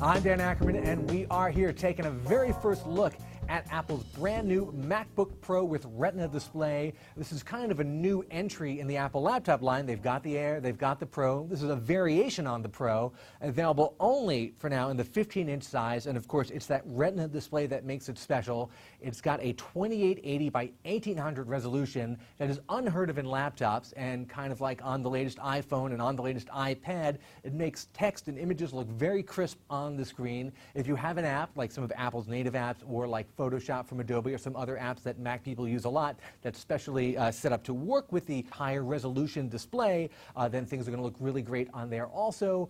I'm Dan Ackerman, and we are here taking a very first look at Apple's brand new MacBook Pro with Retina Display. This is kind of a new entry in the Apple laptop line. They've got the Air, they've got the Pro. This is a variation on the Pro, available only for now in the 15-inch size. And of course, it's that Retina display that makes it special. It's got a 2880 by 1800 resolution that is unheard of in laptops, and kind of like on the latest iPhone and on the latest iPad, it makes text and images look very crisp on the screen. If you have an app, like some of Apple's native apps, or like Photoshop from Adobe, or some other apps that Mac people use a lot that's specially set up to work with the higher resolution display, then things are going to look really great on there. Also,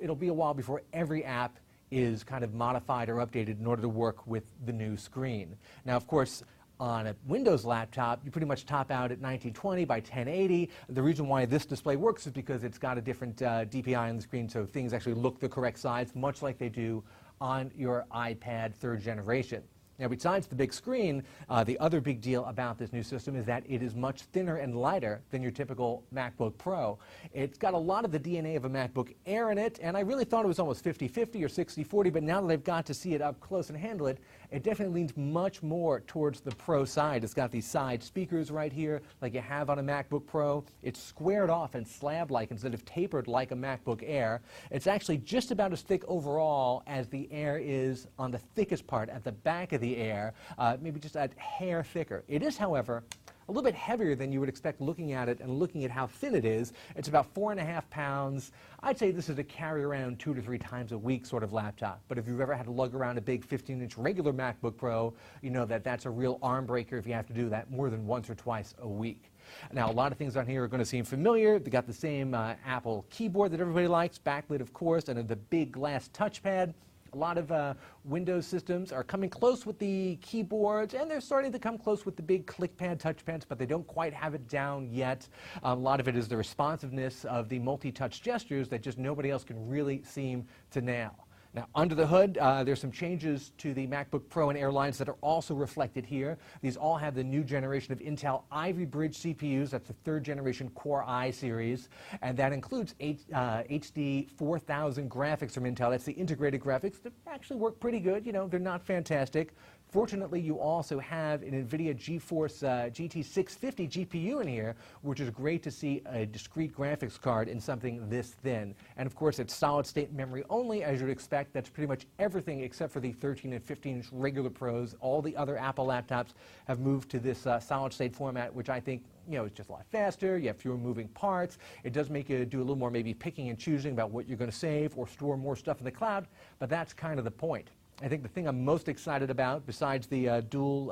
it'll be a while before every app is kind of modified or updated in order to work with the new screen. Now, of course, on a Windows laptop, you pretty much top out at 1920 by 1080. The reason why this display works is because it's got a different DPI on the screen, so things actually look the correct size, much like they do on your iPad 3rd generation. Now, besides the big screen, the other big deal about this new system is that it is much thinner and lighter than your typical MacBook Pro. It's got a lot of the DNA of a MacBook Air in it, and I really thought it was almost 50-50 or 60-40, but now that I've got to see it up close and handle it, it definitely leans much more towards the Pro side. It's got these side speakers right here, like you have on a MacBook Pro. It's squared off and slab-like instead of tapered like a MacBook Air. It's actually just about as thick overall as the Air is on the thickest part at the back of the Air, maybe just a hair thicker. It is, however, a little bit heavier than you would expect looking at it and looking at how thin it is. It's about 4.5 pounds. I'd say this is a carry around 2 to 3 times a week sort of laptop. But if you've ever had to lug around a big 15-inch regular MacBook Pro, you know that that's a real arm breaker if you have to do that more than once or twice a week. Now, a lot of things on here are going to seem familiar. They got the same Apple keyboard that everybody likes, backlit, of course, and the big glass touchpad. A lot of Windows systems are coming close with the keyboards, and they're starting to come close with the big clickpad touchpads, but they don't quite have it down yet. A lot of it is the responsiveness of the multi-touch gestures that just nobody else can really seem to nail. Now, under the hood, there's some changes to the MacBook Pro and Air lines that are also reflected here. These all have the new generation of Intel Ivy Bridge CPUs. That's the 3rd generation Core i series, and that includes HD 4000 graphics from Intel. That's the integrated graphics that actually work pretty good. You know, they're not fantastic. Fortunately, you also have an Nvidia GeForce GT 650 GPU in here, which is great to see a discrete graphics card in something this thin. And of course, it's solid-state memory only, as you'd expect. That's pretty much everything except for the 13 and 15-inch regular Pros. All the other Apple laptops have moved to this solid-state format, which I think, you know, it's just a lot faster. You have fewer moving parts. It does make you do a little more maybe picking and choosing about what you're going to save or store more stuff in the cloud, but that's kind of the point. I think the thing I'm most excited about, besides the dual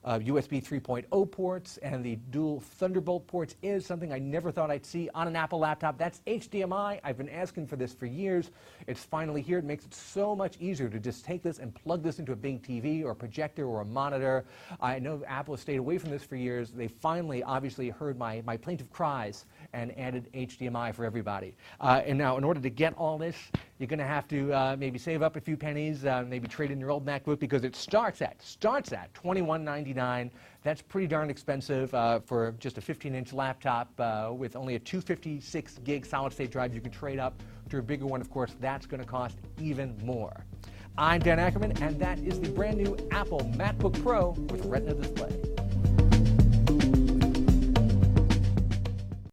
USB 3.0 ports and the dual Thunderbolt ports, is something I never thought I'd see on an Apple laptop. That's HDMI. I've been asking for this for years. It's finally here. It makes it so much easier to just take this and plug this into a big TV or a projector or a monitor. I know Apple has stayed away from this for years. They finally, obviously, heard my plaintive cries and added HDMI for everybody. And now, in order to get all this, you're going to have to maybe save up a few pennies, maybe trade in your old MacBook, because it starts at $21.99. That's pretty darn expensive for just a 15-inch laptop with only a 256 gig solid-state drive. You can trade up to a bigger one, of course. That's going to cost even more. I'm Dan Ackerman, and that is the brand new Apple MacBook Pro with Retina Display.